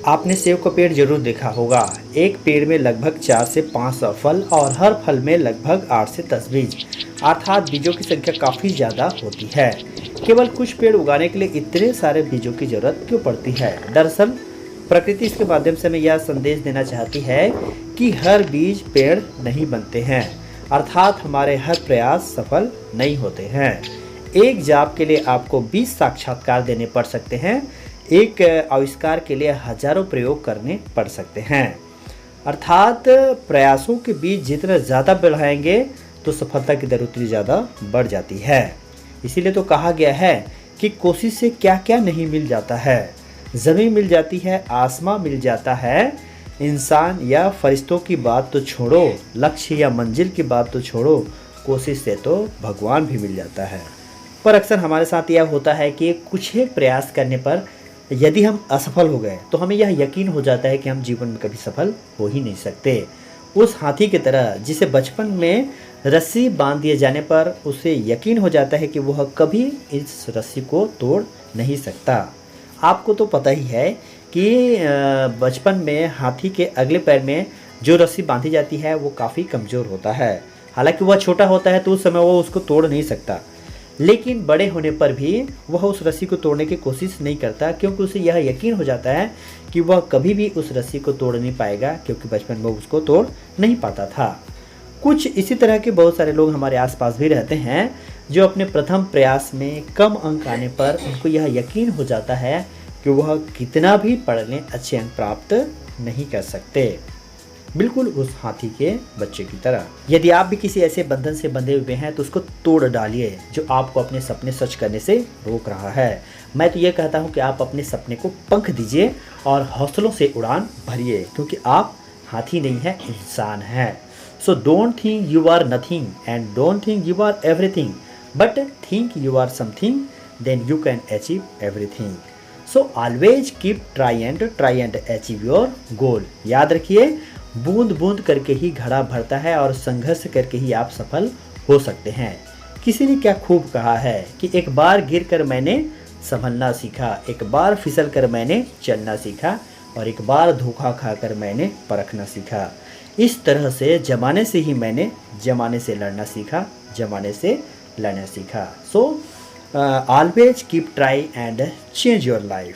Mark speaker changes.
Speaker 1: आपने सेब का पेड़ जरूर देखा होगा। एक पेड़ में लगभग 4 से 500 फल और हर फल में लगभग 8 से 10 बीज, अर्थात बीजों की संख्या काफ़ी ज़्यादा होती है। केवल कुछ पेड़ उगाने के लिए इतने सारे बीजों की जरूरत क्यों पड़ती है? दरअसल प्रकृति इसके माध्यम से हमें यह संदेश देना चाहती है कि हर बीज पेड़ नहीं बनते हैं, अर्थात हमारे हर प्रयास सफल नहीं होते हैं। एक जॉब के लिए आपको 20 साक्षात्कार देने पड़ सकते हैं, एक आविष्कार के लिए हजारों प्रयोग करने पड़ सकते हैं। अर्थात प्रयासों के बीच जितना ज़्यादा बढ़ाएंगे तो सफलता की दर उतनी ज़्यादा बढ़ जाती है। इसीलिए तो कहा गया है कि कोशिश से क्या क्या नहीं मिल जाता है। ज़मीन मिल जाती है, आसमां मिल जाता है, इंसान या फरिश्तों की बात तो छोड़ो, लक्ष्य या मंजिल की बात तो छोड़ो, कोशिश से तो भगवान भी मिल जाता है। पर अक्सर हमारे साथ यह होता है कि कुछ एक प्रयास करने पर यदि हम असफल हो गए तो हमें यह यकीन हो जाता है कि हम जीवन में कभी सफल हो ही नहीं सकते। उस हाथी की तरह जिसे बचपन में रस्सी बांध दिए जाने पर उसे यकीन हो जाता है कि वह कभी इस रस्सी को तोड़ नहीं सकता। आपको तो पता ही है कि बचपन में हाथी के अगले पैर में जो रस्सी बांधी जाती है वो काफ़ी कमज़ोर होता है। हालांकि वह छोटा होता है तो उस समय वो उसको तोड़ नहीं सकता, लेकिन बड़े होने पर भी वह उस रस्सी को तोड़ने की कोशिश नहीं करता, क्योंकि उसे यह यकीन हो जाता है कि वह कभी भी उस रस्सी को तोड़ नहीं पाएगा, क्योंकि बचपन में उसको तोड़ नहीं पाता था। कुछ इसी तरह के बहुत सारे लोग हमारे आसपास भी रहते हैं जो अपने प्रथम प्रयास में कम अंक आने पर उनको यह यकीन हो जाता है कि वह कितना भी पढ़ लें अच्छे अंक प्राप्त नहीं कर सकते, बिल्कुल उस हाथी के बच्चे की तरह। यदि आप भी किसी ऐसे बंधन से बंधे हुए हैं तो उसको तोड़ डालिए जो आपको अपने सपने सच करने से रोक रहा है। मैं तो ये कहता हूँ कि आप अपने सपने को पंख दीजिए और हौसलों से उड़ान भरिए, क्योंकि आप हाथी नहीं है, इंसान है। So don't think you are nothing and don't think you are everything, but think you are something, then you can achieve everything. So always keep try and achieve your goal. याद रखिए, बूंद बूंद करके ही घड़ा भरता है और संघर्ष करके ही आप सफल हो सकते हैं। किसी ने क्या खूब कहा है कि एक बार गिरकर मैंने संभलना सीखा, एक बार फिसल कर मैंने चलना सीखा, और एक बार धोखा खाकर मैंने परखना सीखा। इस तरह से जमाने से ही मैंने जमाने से लड़ना सीखा, जमाने से लड़ना सीखा। सो always keep try and change your life.